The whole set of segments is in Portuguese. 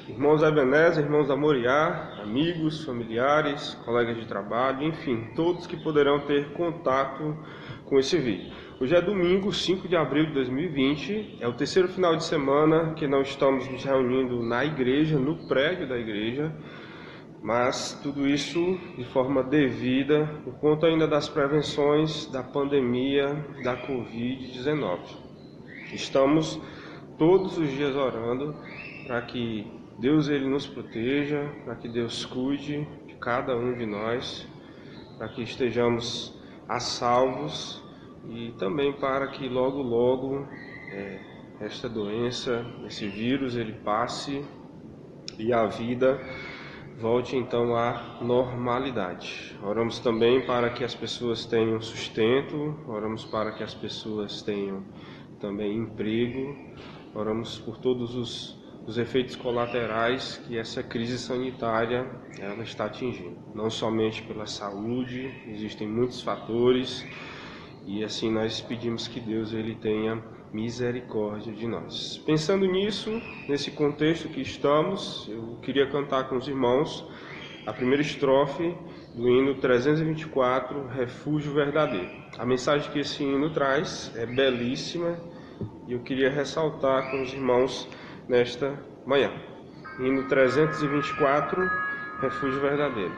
Irmãos da Ebenezer, irmãos da Moriá, amigos, familiares, colegas de trabalho, enfim, todos que poderão ter contato com esse vídeo. Hoje é domingo, 5 de abril de 2020, é o terceiro final de semana que não estamos nos reunindo na igreja, no prédio da igreja, mas tudo isso de forma devida, por conta ainda das prevenções da pandemia da Covid-19. Estamos todos os dias orando para que Deus ele nos proteja, para que Deus cuide de cada um de nós, para que estejamos a salvos e também para que logo esta doença, esse vírus, ele passe e a vida volte então à normalidade. Oramos também para que as pessoas tenham sustento, oramos para que as pessoas tenham também emprego, oramos por todos os efeitos colaterais que essa crise sanitária ela está atingindo. Não somente pela saúde, existem muitos fatores e assim nós pedimos que Deus ele tenha misericórdia de nós. Pensando nisso, nesse contexto que estamos, eu queria cantar com os irmãos a primeira estrofe do hino 324, Refúgio Verdadeiro. A mensagem que esse hino traz é belíssima e eu queria ressaltar com os irmãos nesta manhã. Hino 324, Refúgio Verdadeiro.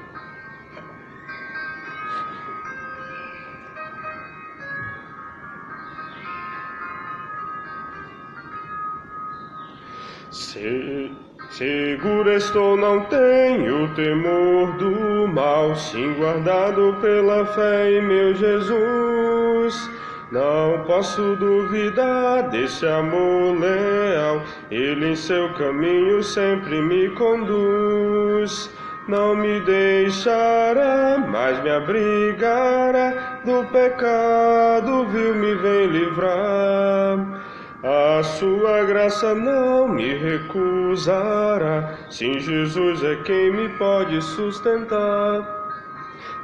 Seguro estou, não tenho temor do mal, sim guardado pela fé em meu Jesus. Não posso duvidar desse amor leal, Ele em seu caminho sempre me conduz. Não me deixará, mas me abrigará, do pecado vil me vem livrar. A sua graça não me recusará, sim, Jesus é quem me pode sustentar.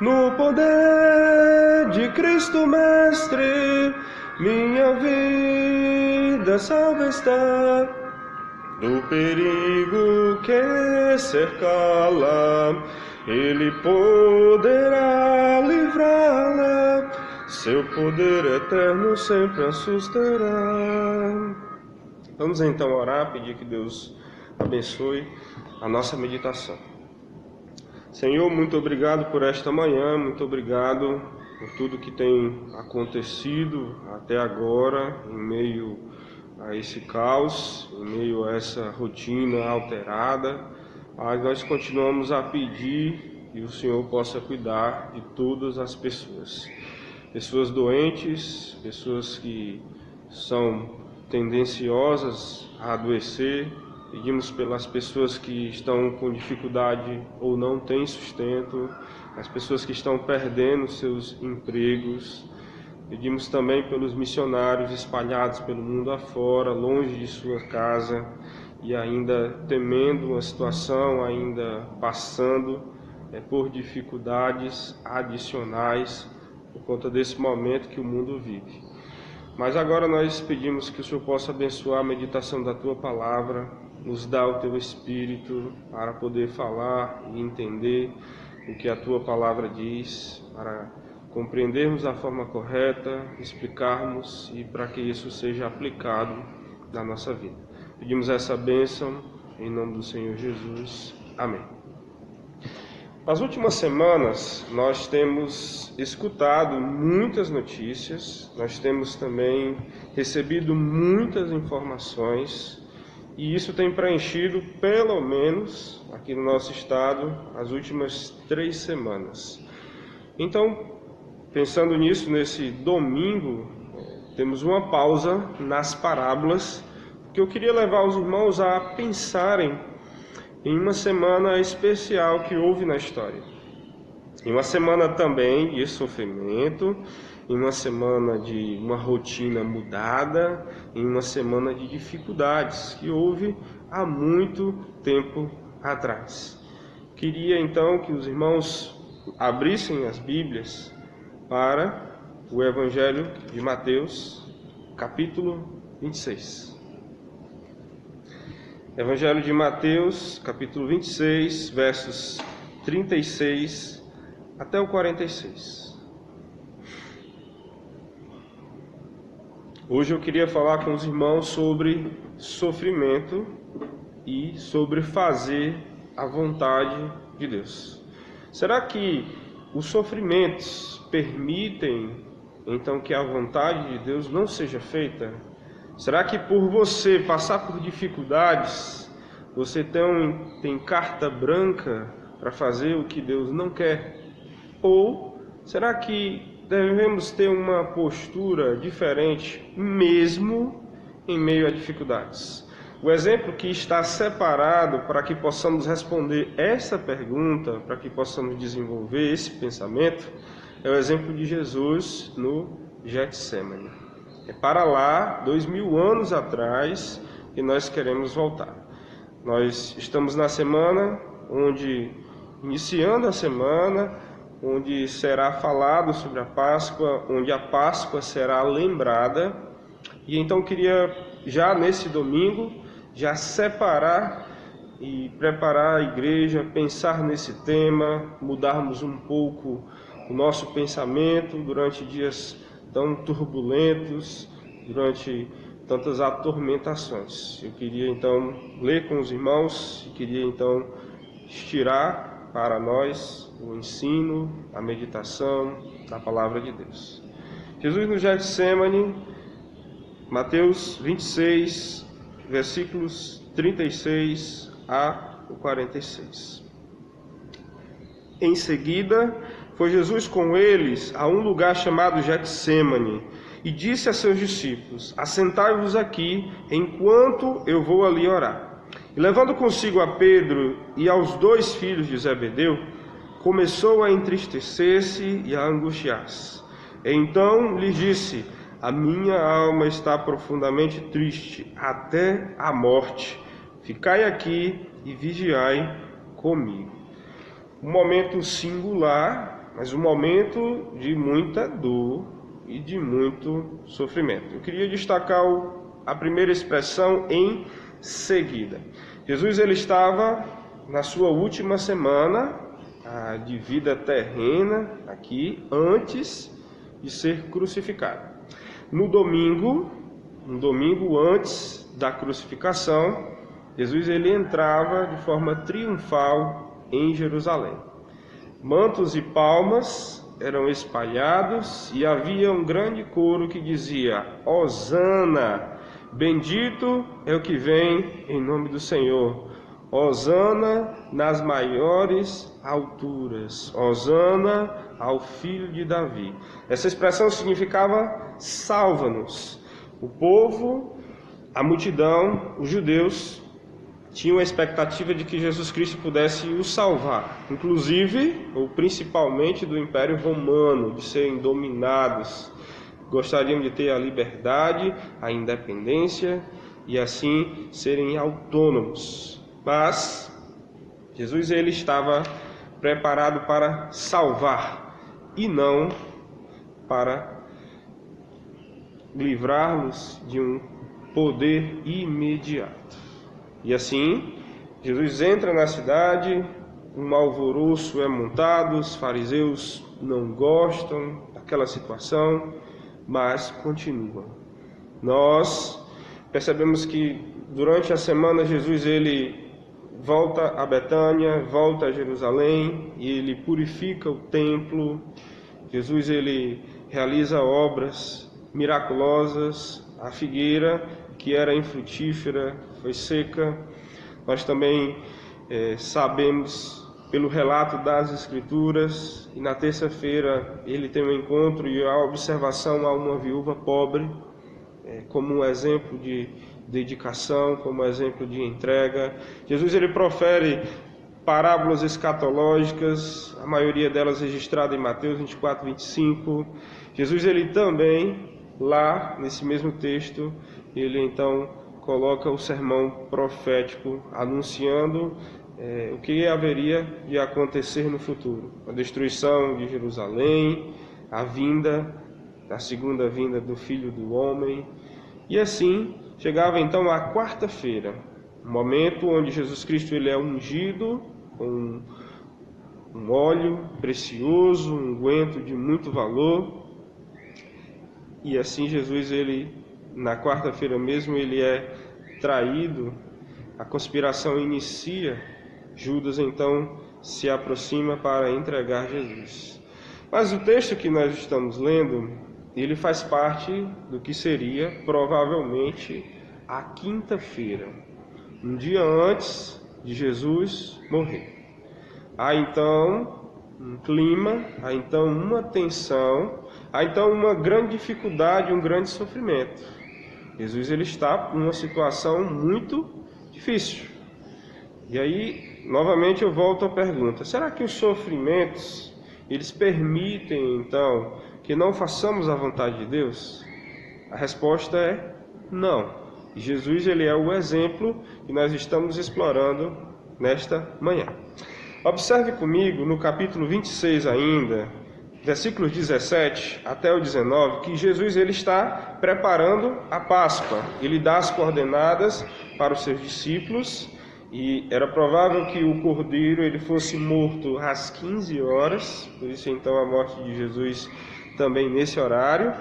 No poder de Cristo Mestre, minha vida salva está. Do perigo que cercá-la, Ele poderá livrá-la. Seu poder eterno sempre a susterá. Vamos então orar, pedir que Deus abençoe a nossa meditação. Senhor, muito obrigado por esta manhã, muito obrigado por tudo que tem acontecido até agora, em meio a esse caos, em meio a essa rotina alterada. Mas nós continuamos a pedir que o Senhor possa cuidar de todas as pessoas. Pessoas doentes, pessoas que são tendenciosas a adoecer. Pedimos pelas pessoas que estão com dificuldade ou não têm sustento, as pessoas que estão perdendo seus empregos. Pedimos também pelos missionários espalhados pelo mundo afora, longe de sua casa e ainda temendo uma situação, ainda passando por dificuldades adicionais por conta desse momento que o mundo vive. Mas agora nós pedimos que o Senhor possa abençoar a meditação da Tua Palavra, nos dá o Teu Espírito para poder falar e entender o que a Tua Palavra diz, para compreendermos da forma correta, explicarmos e para que isso seja aplicado na nossa vida. Pedimos essa bênção em nome do Senhor Jesus. Amém. Nas últimas semanas, nós temos escutado muitas notícias, nós temos também recebido muitas informações, e isso tem preenchido, pelo menos aqui no nosso estado, as últimas 3 semanas. Então, pensando nisso, nesse domingo, temos uma pausa nas parábolas, que eu queria levar os irmãos a pensarem em uma semana especial que houve na história. Em uma semana também de sofrimento, em uma semana de uma rotina mudada, em uma semana de dificuldades que houve há muito tempo atrás. Queria então que os irmãos abrissem as Bíblias para o Evangelho de Mateus, capítulo 26. Evangelho de Mateus, capítulo 26, versos 36 até o 46. Hoje eu queria falar com os irmãos sobre sofrimento e sobre fazer a vontade de Deus. Será que os sofrimentos permitem, então, que a vontade de Deus não seja feita? Será que por você passar por dificuldades, você tem carta branca para fazer o que Deus não quer? Ou será que devemos ter uma postura diferente, mesmo em meio a dificuldades? O exemplo que está separado para que possamos responder essa pergunta, para que possamos desenvolver esse pensamento, é o exemplo de Jesus no Getsemane. É para lá, 2000 anos atrás, que nós queremos voltar. Nós estamos na semana iniciando a semana, onde será falado sobre a Páscoa, onde a Páscoa será lembrada. E então queria, já nesse domingo, já separar e preparar a igreja, pensar nesse tema, mudarmos um pouco o nosso pensamento durante dias tão turbulentos, durante tantas atormentações. Eu queria então ler com os irmãos, queria então estirar para nós o ensino, a meditação da palavra de Deus. Jesus no Getsemane, Mateus 26, versículos 36 a 46. Em seguida, foi Jesus com eles a um lugar chamado Getsemane e disse a seus discípulos: assentai-vos aqui enquanto eu vou ali orar. E levando consigo a Pedro e aos 2 filhos de Zebedeu, começou a entristecer-se e a angustiar-se. Então lhes disse: a minha alma está profundamente triste, até a morte. Ficai aqui e vigiai comigo. Um momento singular, mas um momento de muita dor e de muito sofrimento. Eu queria destacar a primeira expressão, em seguida. Jesus ele estava na sua última semana de vida terrena aqui, antes de ser crucificado. No domingo antes da crucificação, Jesus ele entrava de forma triunfal em Jerusalém. Mantos e palmas eram espalhados e havia um grande coro que dizia: Hosana, bendito é o que vem em nome do Senhor. Hosana nas maiores alturas. Hosana ao filho de Davi. Essa expressão significava salva-nos. O povo, a multidão, os judeus, tinham a expectativa de que Jesus Cristo pudesse os salvar, inclusive, ou principalmente, do Império Romano, de serem dominados. Gostariam de ter a liberdade, a independência e assim serem autônomos. Mas Jesus ele estava preparado para salvar e não para livrar-los de um poder imediato. E assim, Jesus entra na cidade, um alvoroço é montado, os fariseus não gostam daquela situação, mas continuam. Nós percebemos que durante a semana Jesus ele volta a Betânia, volta a Jerusalém e ele purifica o templo. Jesus ele realiza obras miraculosas. A figueira que era infrutífera foi seca. Nós também sabemos pelo relato das Escrituras, e na terça-feira ele tem um encontro e a observação a uma viúva pobre, como um exemplo de dedicação, como um exemplo de entrega. Jesus ele profere parábolas escatológicas, a maioria delas registrada em Mateus 24, 25. Jesus ele também, lá nesse mesmo texto, ele então coloca o sermão profético anunciando o que haveria de acontecer no futuro. A destruição de Jerusalém, a segunda vinda do Filho do Homem. E assim, chegava então a quarta-feira. Um momento onde Jesus Cristo ele é ungido com um óleo precioso, um unguento de muito valor. E assim Jesus, ele, na quarta-feira mesmo, ele é traído. A conspiração inicia. Judas então se aproxima para entregar Jesus. Mas o texto que nós estamos lendo, ele faz parte do que seria provavelmente a quinta-feira, um dia antes de Jesus morrer. Há então um clima, há então uma tensão, há então uma grande dificuldade, um grande sofrimento. Jesus ele está em uma situação muito difícil. E aí, novamente eu volto à pergunta: será que os sofrimentos eles permitem então que não façamos a vontade de Deus? A resposta é não. E Jesus ele é o exemplo que nós estamos explorando nesta manhã. Observe comigo no capítulo 26 ainda, versículos 17 até o 19, que Jesus ele está preparando a Páscoa. Ele dá as coordenadas para os seus discípulos e era provável que o cordeiro ele fosse morto às 15 horas, por isso então a morte de Jesus também nesse horário.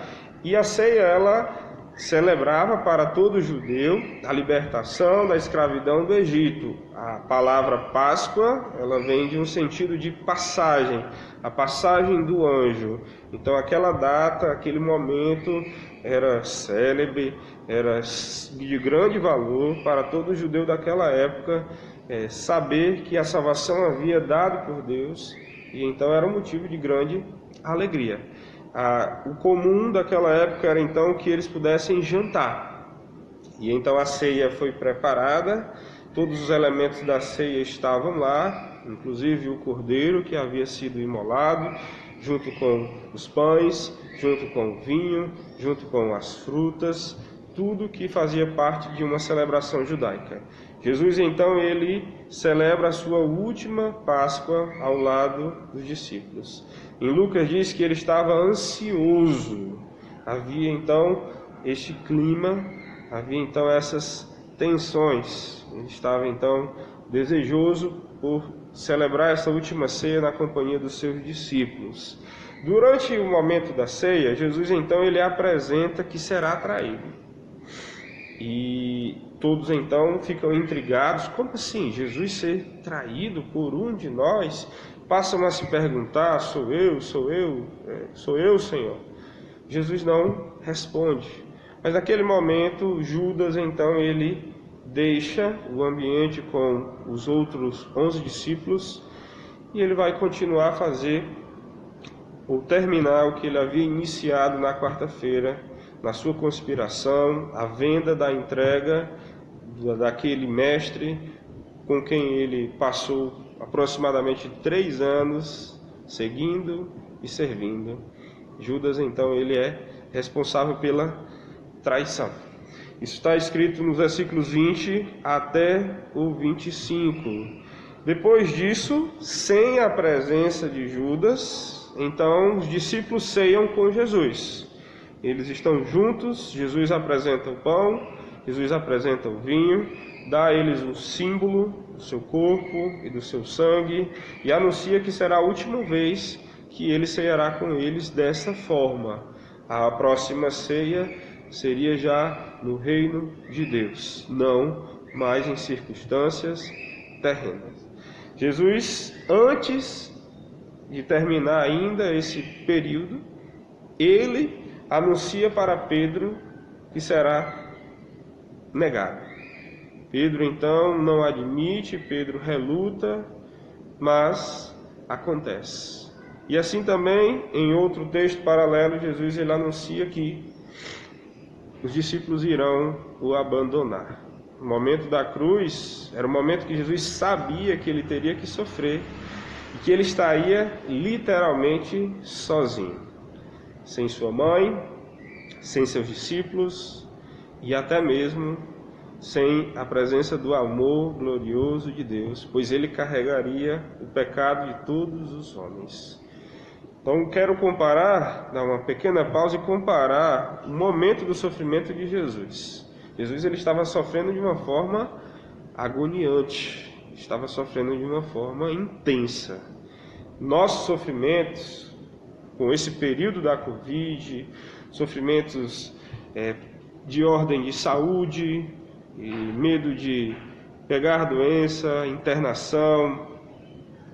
E a ceia ela celebrava para todo judeu a libertação da escravidão do Egito. A palavra Páscoa, ela vem de um sentido de passagem, a passagem do anjo. Então aquela data, aquele momento era célebre, era de grande valor para todo judeu daquela época, saber que a salvação havia dado por Deus, e então era um motivo de grande alegria. O comum daquela época era então que eles pudessem jantar. E então a ceia foi preparada, todos os elementos da ceia estavam lá, inclusive o cordeiro que havia sido imolado, junto com os pães, junto com o vinho, junto com as frutas, tudo que fazia parte de uma celebração judaica. Jesus então ele celebra a sua última Páscoa ao lado dos discípulos. Em Lucas diz que ele estava ansioso. Havia então este clima, havia então essas tensões. Ele estava então desejoso por celebrar essa última ceia na companhia dos seus discípulos. Durante o momento da ceia, Jesus então ele apresenta que será traído. E todos então ficam intrigados: como assim Jesus ser traído por um de nós? Passam a se perguntar: sou eu, Senhor? Jesus não responde. Mas naquele momento, Judas então ele deixa o ambiente com os outros 11 discípulos e ele vai continuar a fazer ou terminar o que ele havia iniciado na quarta-feira, na sua conspiração, a venda da entrega daquele mestre com quem ele passou aproximadamente 3 anos seguindo e servindo. Judas então ele é responsável pela traição. Isso está escrito nos versículos 20 até o 25. Depois disso, sem a presença de Judas, então os discípulos ceiam com Jesus. Eles estão juntos, Jesus apresenta o pão, Jesus apresenta o vinho, dá a eles um símbolo do seu corpo e do seu sangue e anuncia que será a última vez que ele ceará com eles dessa forma. A próxima ceia seria já no reino de Deus, não mais em circunstâncias terrenas. Jesus, antes de terminar ainda esse período, ele anuncia para Pedro que será negado. Pedro então não admite, Pedro reluta, mas acontece. E assim também, em outro texto paralelo, Jesus ele anuncia que os discípulos irão o abandonar. O momento da cruz era o momento que Jesus sabia que ele teria que sofrer e que ele estaria literalmente sozinho, sem sua mãe, sem seus discípulos e até mesmo sem a presença do amor glorioso de Deus, pois ele carregaria o pecado de todos os homens. Então quero comparar, dar uma pequena pausa e comparar o momento do sofrimento de Jesus. Jesus ele estava sofrendo de uma forma agoniante, estava sofrendo de uma forma intensa. Nossos sofrimentos, com esse período da Covid, sofrimentos de ordem de saúde, e medo de pegar doença, internação,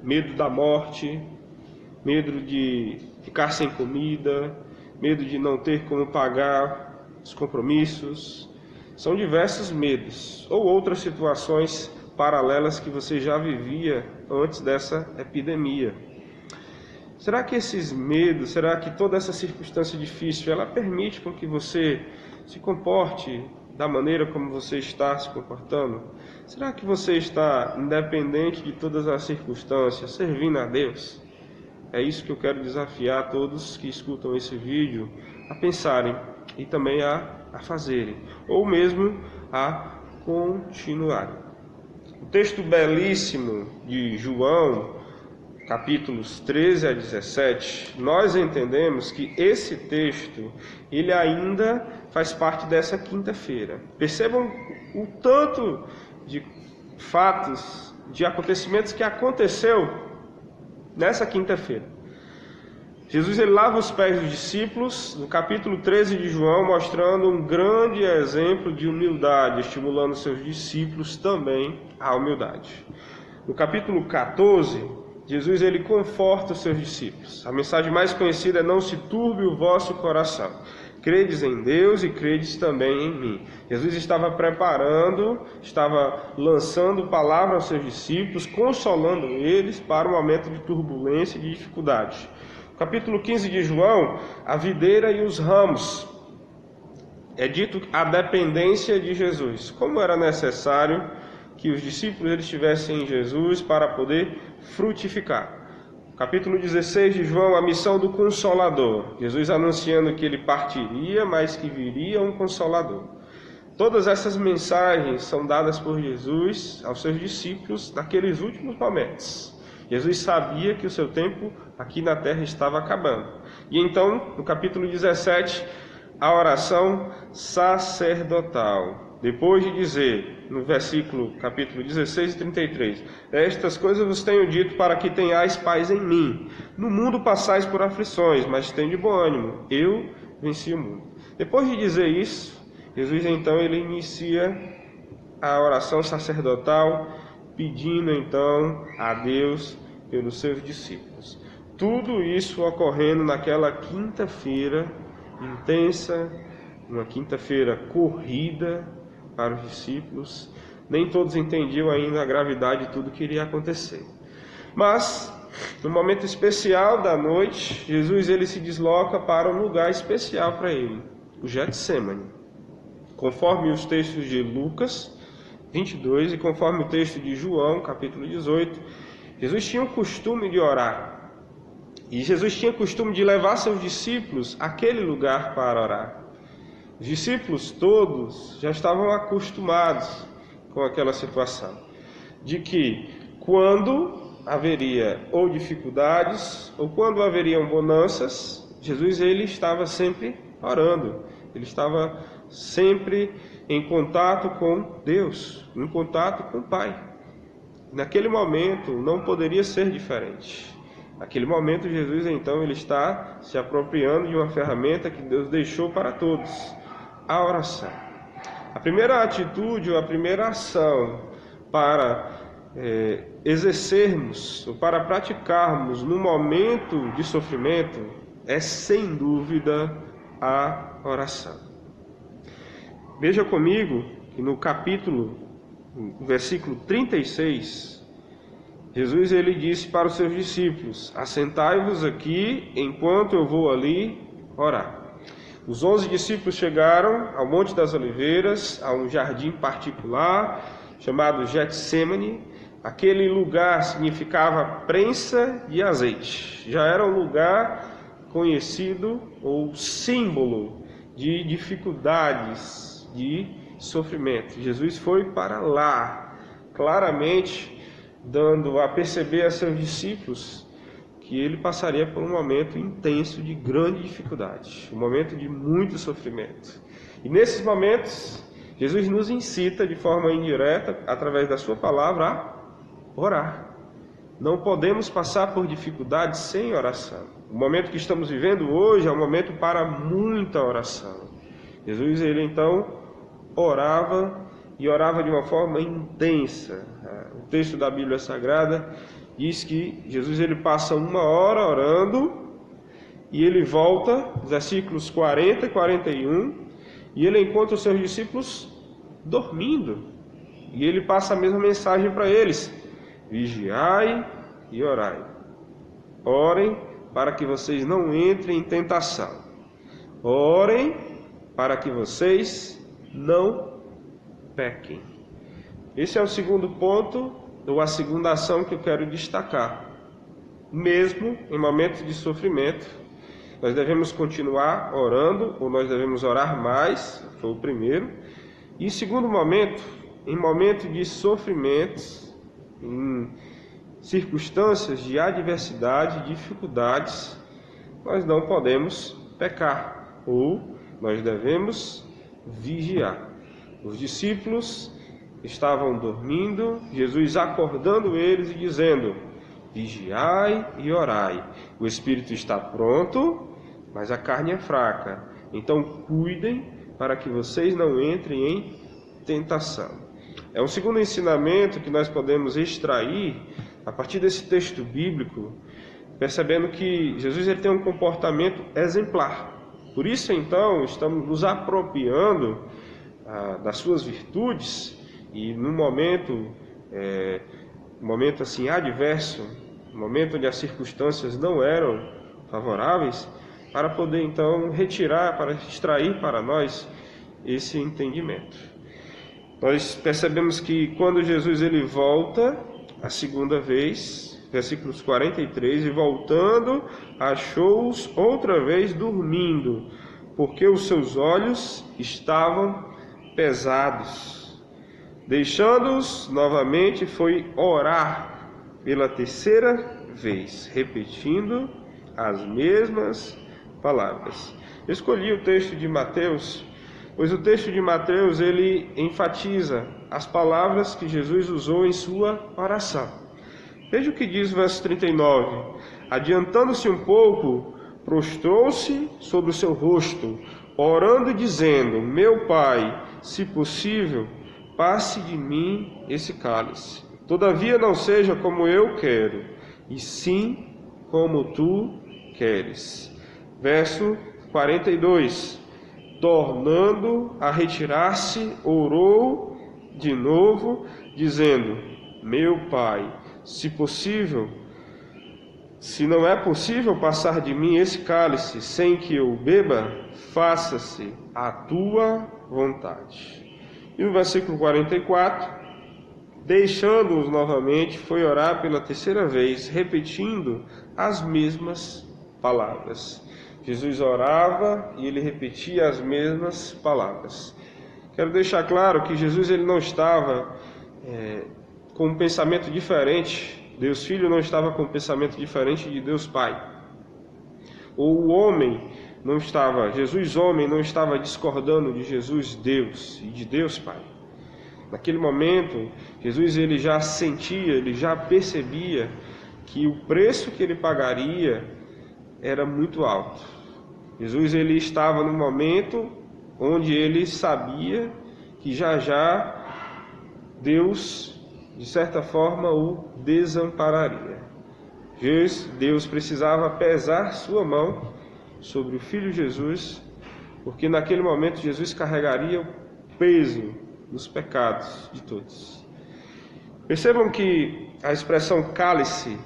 medo da morte, medo de ficar sem comida, medo de não ter como pagar os compromissos. São diversos medos ou outras situações paralelas que você já vivia antes dessa epidemia. Será que esses medos, será que toda essa circunstância difícil, ela permite com que você se comporte da maneira como você está se comportando? Será que você está, independente de todas as circunstâncias, servindo a Deus? É isso que eu quero desafiar todos que escutam esse vídeo a pensarem e também a fazerem, ou mesmo a continuarem. O texto belíssimo de João, capítulos 13 a 17, nós entendemos que esse texto, ele ainda faz parte dessa quinta-feira. Percebam o tanto de fatos, de acontecimentos que aconteceu nessa quinta-feira. Jesus ele lava os pés dos discípulos, no capítulo 13 de João, mostrando um grande exemplo de humildade, estimulando seus discípulos também à humildade. No capítulo 14, Jesus ele conforta os seus discípulos. A mensagem mais conhecida é: não se turbe o vosso coração. Credes em Deus e credes também em mim. Jesus estava preparando, estava lançando palavra aos seus discípulos, consolando eles para um momento de turbulência e de dificuldade. Capítulo 15 de João, a videira e os ramos. É dito a dependência de Jesus. Como era necessário que os discípulos eles estivessem em Jesus para poder frutificar. Capítulo 16 de João, a missão do Consolador. Jesus anunciando que ele partiria, mas que viria um Consolador. Todas essas mensagens são dadas por Jesus aos seus discípulos naqueles últimos momentos. Jesus sabia que o seu tempo aqui na terra estava acabando. E então, no capítulo 17, a oração sacerdotal. Depois de dizer, no versículo, capítulo 16 e 33, estas coisas vos tenho dito para que tenhais paz em mim. No mundo passais por aflições, mas tende bom ânimo. Eu venci o mundo. Depois de dizer isso, Jesus então ele inicia a oração sacerdotal, pedindo então a Deus pelos seus discípulos. Tudo isso ocorrendo naquela quinta-feira intensa, uma quinta-feira corrida para os discípulos. Nem todos entendiam ainda a gravidade de tudo que iria acontecer. Mas, no momento especial da noite, Jesus ele se desloca para um lugar especial para ele, o Getsêmani. Conforme os textos de Lucas 22 e conforme o texto de João, capítulo 18, Jesus tinha o costume de orar. E Jesus tinha o costume de levar seus discípulos àquele lugar para orar. Os discípulos todos já estavam acostumados com aquela situação, de que quando haveria ou dificuldades, ou quando haveriam bonanças, Jesus ele estava sempre orando, ele estava sempre em contato com Deus, em contato com o Pai. Naquele momento não poderia ser diferente. Naquele momento Jesus então ele está se apropriando de uma ferramenta que Deus deixou para todos, a oração. A primeira atitude ou a primeira ação para exercermos ou para praticarmos no momento de sofrimento é sem dúvida a oração. Veja comigo que no versículo 36, Jesus ele disse para os seus discípulos: assentai-vos aqui enquanto eu vou ali orar. Os 11 discípulos chegaram ao Monte das Oliveiras, a um jardim particular chamado Getsêmani. Aquele lugar significava prensa de azeite. Já era um lugar conhecido ou símbolo de dificuldades, de sofrimento. Jesus foi para lá, claramente dando a perceber a seus discípulos que ele passaria por um momento intenso de grande dificuldade, um momento de muito sofrimento. E nesses momentos, Jesus nos incita de forma indireta, através da sua palavra, a orar. Não podemos passar por dificuldades sem oração. O momento que estamos vivendo hoje é um momento para muita oração. Jesus, ele então orava e orava de uma forma intensa. O texto da Bíblia Sagrada diz que Jesus ele passa 1 hora orando e ele volta, versículos 40 e 41, e ele encontra os seus discípulos dormindo. E ele passa a mesma mensagem para eles: vigiai e orai. Orem para que vocês não entrem em tentação. Orem para que vocês não pequem. Esse é o segundo ponto, ou a segunda ação que eu quero destacar. Mesmo em momentos de sofrimento, nós devemos continuar orando, ou nós devemos orar mais, foi o primeiro. E segundo momento, em momento de sofrimentos, em circunstâncias de adversidade, dificuldades, nós não podemos pecar, ou nós devemos vigiar. Os discípulos estavam dormindo, Jesus acordando eles e dizendo: vigiai e orai. O espírito está pronto, mas a carne é fraca. Então cuidem para que vocês não entrem em tentação. É um segundo ensinamento que nós podemos extrair a partir desse texto bíblico, percebendo que Jesus ele tem um comportamento exemplar. Por isso, então, estamos nos apropriando das suas virtudes e num momento assim adverso, um momento onde as circunstâncias não eram favoráveis, para poder então retirar, para extrair para nós esse entendimento. Nós percebemos que quando Jesus ele volta a segunda vez, versículos 43, e voltando, achou-os outra vez dormindo, porque os seus olhos estavam pesados. Deixando-os novamente, foi orar pela terceira vez, repetindo as mesmas palavras. Eu escolhi o texto de Mateus, pois o texto de Mateus ele enfatiza as palavras que Jesus usou em sua oração. Veja o que diz o verso 39. Adiantando-se um pouco, prostrou-se sobre o seu rosto, orando e dizendo: meu Pai, se possível, passe de mim esse cálice. Todavia não seja como eu quero, e sim como tu queres. Verso 42. Tornando a retirar-se, orou de novo, dizendo: meu Pai, se possível, se não é possível passar de mim esse cálice sem que eu beba, faça-se a tua vontade. E no versículo 44, deixando-os novamente, foi orar pela terceira vez, repetindo as mesmas palavras. Jesus orava e ele repetia as mesmas palavras. Quero deixar claro que Jesus ele não estava com um pensamento diferente. Deus Filho não estava com um pensamento diferente de Deus Pai. Ou o homem não estava, Jesus homem não estava discordando de Jesus Deus e de Deus Pai. Naquele momento, Jesus ele já sentia, ele já percebia que o preço que ele pagaria era muito alto. Jesus ele estava num momento onde ele sabia que já Deus, de certa forma, o desampararia. Deus precisava pesar sua mão sobre o Filho Jesus, porque naquele momento Jesus carregaria o peso dos pecados de todos. Percebam que a expressão cálice,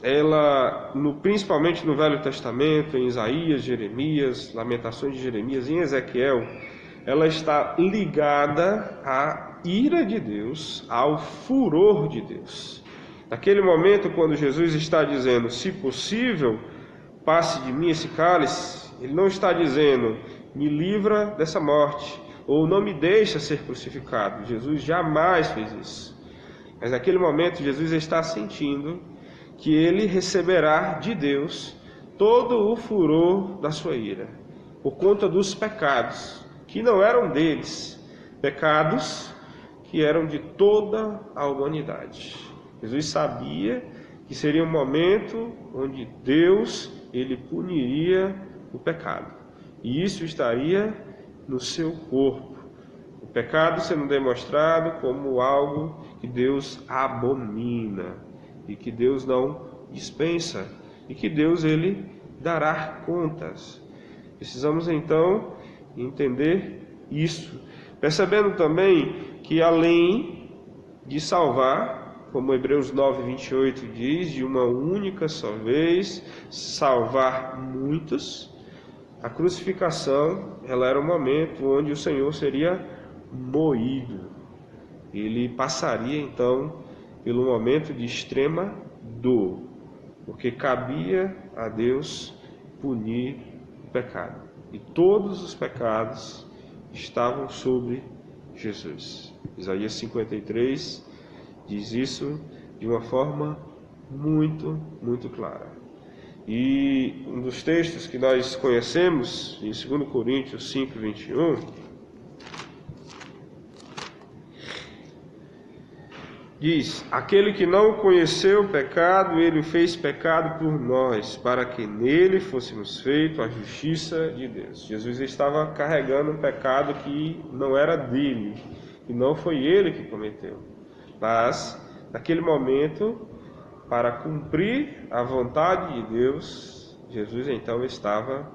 ela, principalmente no Velho Testamento, em Isaías, Jeremias, Lamentações de Jeremias e em Ezequiel, ela está ligada à ira de Deus, ao furor de Deus. Naquele momento, quando Jesus está dizendo, se possível, passe de mim esse cálice, ele não está dizendo, me livra dessa morte, ou não me deixa ser crucificado. Jesus jamais fez isso. Mas naquele momento, Jesus está sentindo que ele receberá de Deus todo o furor da sua ira, por conta dos pecados, que não eram deles, pecados que eram de toda a humanidade. Jesus sabia que seria um momento onde Deus ele puniria o pecado. E isso estaria no seu corpo. O pecado sendo demonstrado como algo que Deus abomina e que Deus não dispensa e que Deus ele dará contas. Precisamos então entender isso, percebendo também que além de salvar, como Hebreus 9:28 diz, de uma única só vez, salvar muitos, a crucificação ela era o momento onde o Senhor seria moído. Ele passaria então pelo momento de extrema dor, porque cabia a Deus punir o pecado. E todos os pecados estavam sobre Jesus. Isaías 53 diz isso de uma forma muito, muito clara. E um dos textos que nós conhecemos, em 2 Coríntios 5:21, diz: aquele que não conheceu o pecado, ele o fez pecado por nós, para que nele fôssemos feitos a justiça de Deus. Jesus estava carregando um pecado que não era dele, e não foi ele que cometeu. Mas, naquele momento, para cumprir a vontade de Deus, Jesus então estava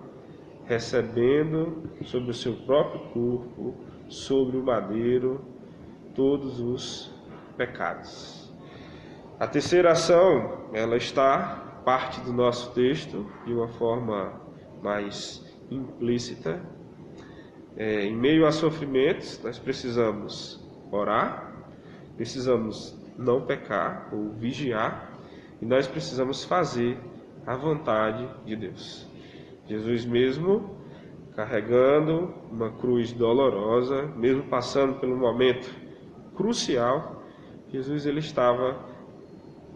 recebendo sobre o seu próprio corpo, sobre o madeiro, todos os pecados. A terceira ação, ela está parte do nosso texto de uma forma mais implícita. Em meio a sofrimentos, nós precisamos orar, precisamos não pecar ou vigiar, e nós precisamos fazer a vontade de Deus. Jesus mesmo, carregando uma cruz dolorosa, mesmo passando pelo momento crucial, Jesus ele estava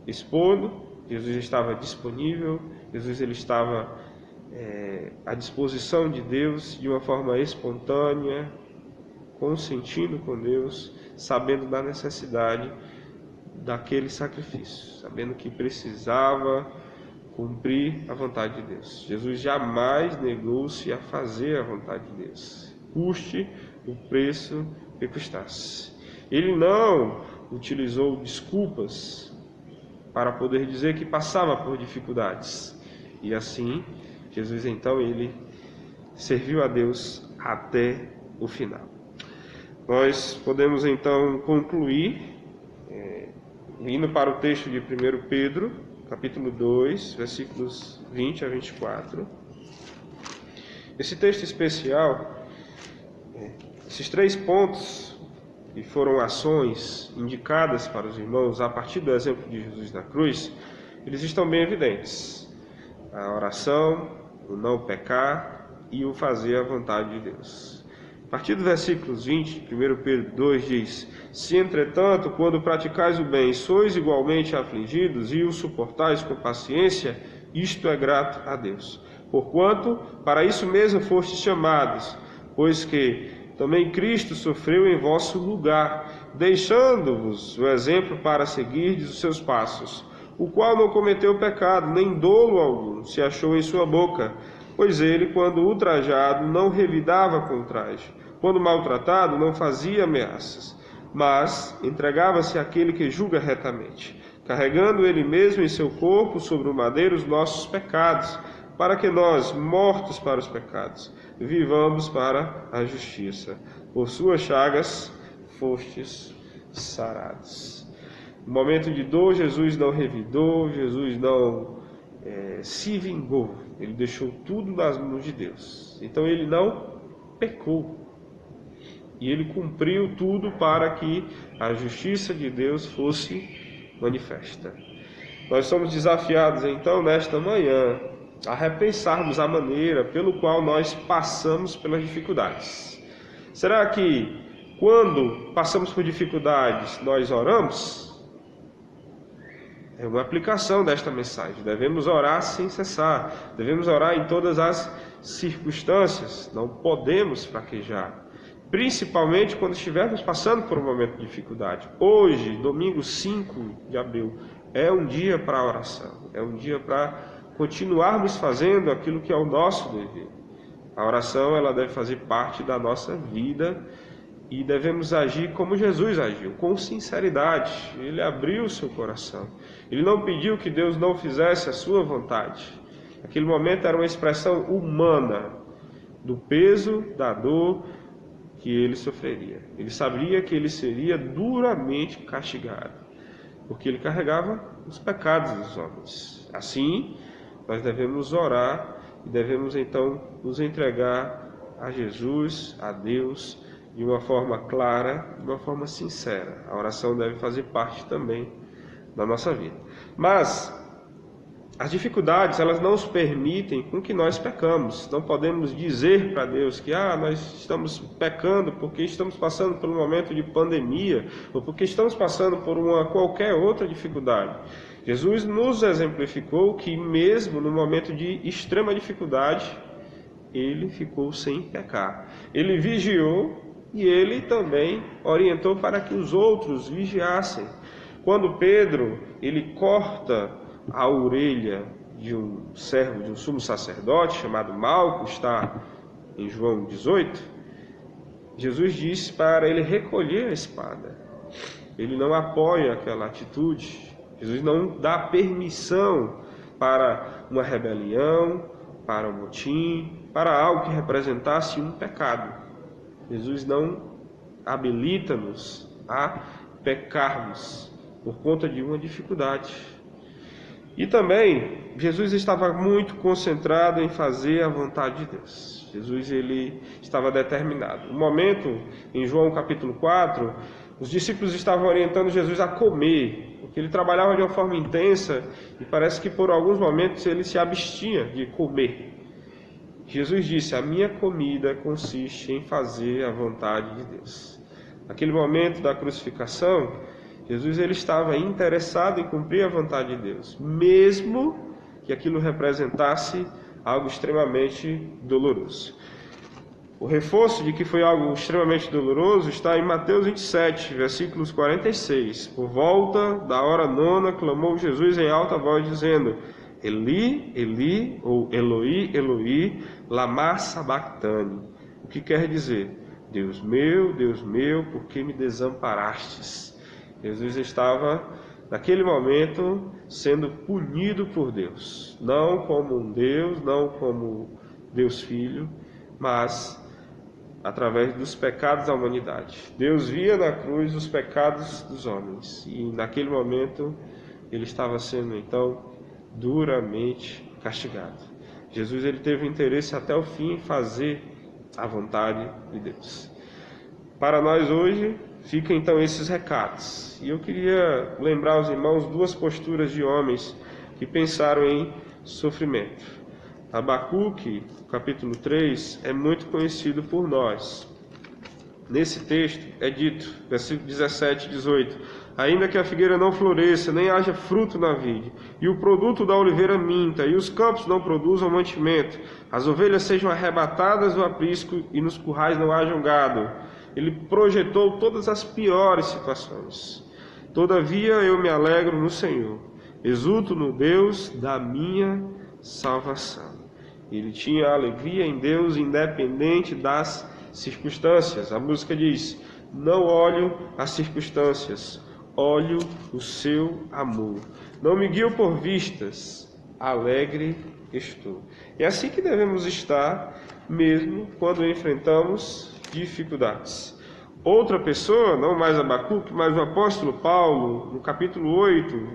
expondo, Jesus estava disponível, Jesus ele estava à disposição de Deus de uma forma espontânea, consentindo com Deus, sabendo da necessidade daquele sacrifício, sabendo que precisava cumprir a vontade de Deus. Jesus jamais negou-se a fazer a vontade de Deus, custe o preço que custasse. Ele não utilizou desculpas para poder dizer que passava por dificuldades. E assim, Jesus então ele serviu a Deus até o final. Nós podemos então concluir indo para o texto de 1 Pedro, capítulo 2, versículos 20 a 24. Esse texto especial, esses 3 pontos que foram ações indicadas para os irmãos a partir do exemplo de Jesus na cruz, eles estão bem evidentes. A oração, o não pecar e o fazer a vontade de Deus. A partir do versículos 20, 1 Pedro 2 diz: se entretanto, quando praticais o bem, sois igualmente afligidos e o suportais com paciência, isto é grato a Deus. Porquanto, para isso mesmo fostes chamados, pois que também Cristo sofreu em vosso lugar, deixando-vos o exemplo para seguirdes os seus passos, o qual não cometeu pecado, nem dolo algum se achou em sua boca, pois ele, quando ultrajado, não revidava com traje, quando maltratado, não fazia ameaças, mas entregava-se àquele que julga retamente, carregando ele mesmo em seu corpo sobre o madeiro os nossos pecados, para que nós, mortos para os pecados, vivamos para a justiça. Por suas chagas fostes sarados. No momento de dor, Jesus não revidou, Jesus não se vingou. Ele deixou tudo nas mãos de Deus. Então ele não pecou. E ele cumpriu tudo para que a justiça de Deus fosse manifesta. Nós somos desafiados então nesta manhã a repensarmos a maneira pelo qual nós passamos pelas dificuldades. Será que quando passamos por dificuldades nós oramos? É uma aplicação desta mensagem. Devemos orar sem cessar. Devemos orar em todas as circunstâncias. Não podemos fraquejar. principalmente quando estivermos passando por um momento de dificuldade. Hoje, domingo 5 de abril, é um dia para a oração, é um dia para continuarmos fazendo aquilo que é o nosso dever. A oração, ela deve fazer parte da nossa vida e devemos agir como Jesus agiu, com sinceridade. Ele abriu o seu coração. Ele não pediu que Deus não fizesse a sua vontade. Aquele momento era uma expressão humana do peso, da dor que ele sofreria. Ele sabia que ele seria duramente castigado, porque ele carregava os pecados dos homens. Assim, nós devemos orar e devemos então nos entregar a Jesus, a Deus, de uma forma clara, de uma forma sincera. A oração deve fazer parte também da nossa vida. Mas as dificuldades, elas não nos permitem com que nós pecamos. Não podemos dizer para Deus que nós estamos pecando porque estamos passando por um momento de pandemia ou porque estamos passando por qualquer outra dificuldade. Jesus nos exemplificou que mesmo no momento de extrema dificuldade, ele ficou sem pecar. Ele vigiou e ele também orientou para que os outros vigiassem. Quando Pedro, ele corta a orelha de um servo de um sumo sacerdote chamado Malco, está em João 18, Jesus disse para ele recolher a espada. Ele não apoia aquela atitude. Jesus não dá permissão para uma rebelião, para um motim, para algo que representasse um pecado. Jesus não habilita-nos a pecarmos por conta de uma dificuldade. E também, Jesus estava muito concentrado em fazer a vontade de Deus. Jesus, ele estava determinado. Um momento, em João capítulo 4, os discípulos estavam orientando Jesus a comer, porque ele trabalhava de uma forma intensa e parece que por alguns momentos ele se abstinha de comer. Jesus disse: a minha comida consiste em fazer a vontade de Deus. Naquele momento da crucificação, Jesus ele estava interessado em cumprir a vontade de Deus, mesmo que aquilo representasse algo extremamente doloroso. O reforço de que foi algo extremamente doloroso está em Mateus 27, versículos 46. Por volta da hora 9, clamou Jesus em alta voz, dizendo: Eli, Eli, ou Eloi, Eloi, lama sabachthani. O que quer dizer? Deus meu, por que me desamparastes? Jesus estava, naquele momento, sendo punido por Deus. Não como um Deus, não como Deus Filho, mas através dos pecados da humanidade. Deus via na cruz os pecados dos homens. E naquele momento, ele estava sendo, então, duramente castigado. Jesus ele teve interesse até o fim em fazer a vontade de Deus. Para nós hoje, ficam então esses recados. E eu queria lembrar aos irmãos duas posturas de homens que pensaram em sofrimento. Abacuque, capítulo 3, é muito conhecido por nós. Nesse texto é dito, versículo 17 e 18: ainda que a figueira não floresça, nem haja fruto na vide, e o produto da oliveira minta, e os campos não produzam mantimento, as ovelhas sejam arrebatadas do aprisco, e nos currais não hajam gado. Ele projetou todas as piores situações. Todavia eu me alegro no Senhor, exulto no Deus da minha salvação. Ele tinha alegria em Deus, independente das circunstâncias. A música diz: não olho as circunstâncias, olho o seu amor. Não me guio por vistas, alegre estou. É assim que devemos estar, mesmo quando enfrentamos dificuldades. Outra pessoa, não mais Abacuque, mas o apóstolo Paulo, no capítulo 8,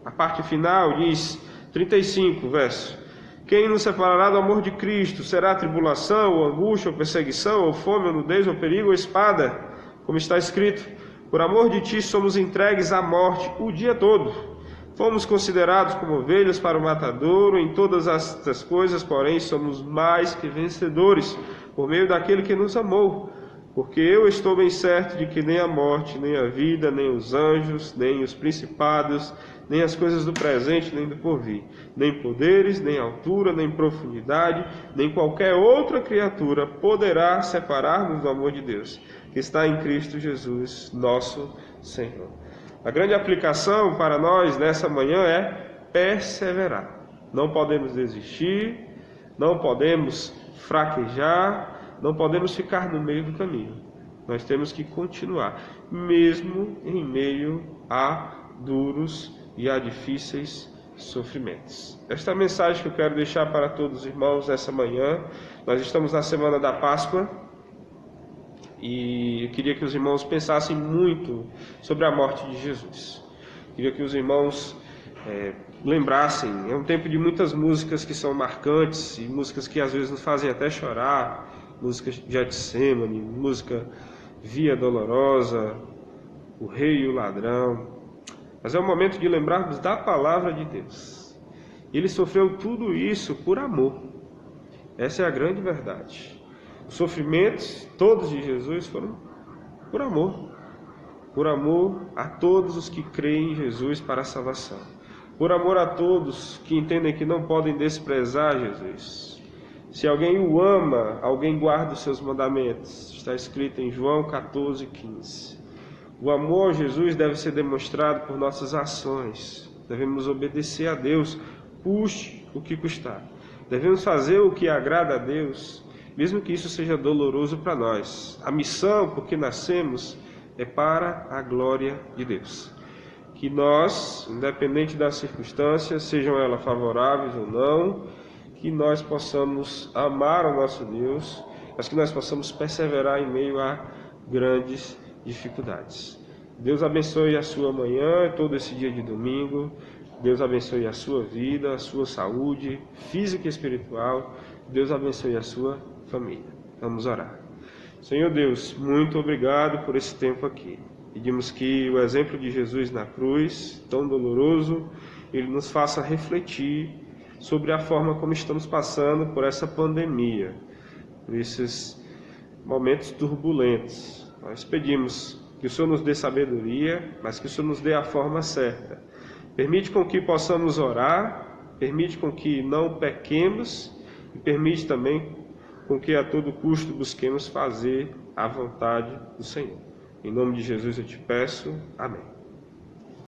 a parte final, diz, 35, verso: quem nos separará do amor de Cristo? Será tribulação, ou angústia, ou perseguição, ou fome, ou nudez, ou perigo, ou espada? Como está escrito: por amor de ti somos entregues à morte o dia todo. Fomos considerados como ovelhas para o matadouro. Em todas estas coisas, porém, somos mais que vencedores, por meio daquele que nos amou. Porque eu estou bem certo de que nem a morte, nem a vida, nem os anjos, nem os principados, nem as coisas do presente, nem do porvir, nem poderes, nem altura, nem profundidade, nem qualquer outra criatura poderá separar-nos do amor de Deus, que está em Cristo Jesus, nosso Senhor. A grande aplicação para nós nessa manhã é perseverar. Não podemos desistir, não podemos fraquejar, não podemos ficar no meio do caminho. Nós temos que continuar, mesmo em meio a duros e a difíceis sofrimentos. Esta é a mensagem que eu quero deixar para todos os irmãos essa manhã. Nós estamos na semana da Páscoa e eu queria que os irmãos pensassem muito sobre a morte de Jesus. Eu queria que os irmãos lembrassem. É um tempo de muitas músicas que são marcantes e músicas que às vezes nos fazem até chorar. Música de Getsemane, música Via Dolorosa, O Rei e o Ladrão. Mas é o momento de lembrarmos da palavra de Deus. Ele sofreu tudo isso por amor. Essa é a grande verdade. Os sofrimentos todos de Jesus foram por amor. Por amor a todos os que creem em Jesus para a salvação. Por amor a todos que entendem que não podem desprezar Jesus. Se alguém o ama, alguém guarda os seus mandamentos. Está escrito em João 14:15. O amor a Jesus deve ser demonstrado por nossas ações. Devemos obedecer a Deus, custe o que custar. Devemos fazer o que agrada a Deus, mesmo que isso seja doloroso para nós. A missão por que nascemos é para a glória de Deus. Que nós, independente das circunstâncias, sejam elas favoráveis ou não, que nós possamos amar o nosso Deus, mas que nós possamos perseverar em meio a grandes dificuldades. Deus abençoe a sua manhã, todo esse dia de domingo. Deus abençoe a sua vida, a sua saúde física e espiritual. Deus abençoe a sua família. Vamos orar. Senhor Deus, muito obrigado por esse tempo aqui. Pedimos que o exemplo de Jesus na cruz, tão doloroso, ele nos faça refletir sobre a forma como estamos passando por essa pandemia, por esses momentos turbulentos. Nós pedimos que o Senhor nos dê sabedoria, mas que o Senhor nos dê a forma certa. Permite com que possamos orar, permite com que não pequemos e permite também com que a todo custo busquemos fazer a vontade do Senhor. Em nome de Jesus eu te peço. Amém.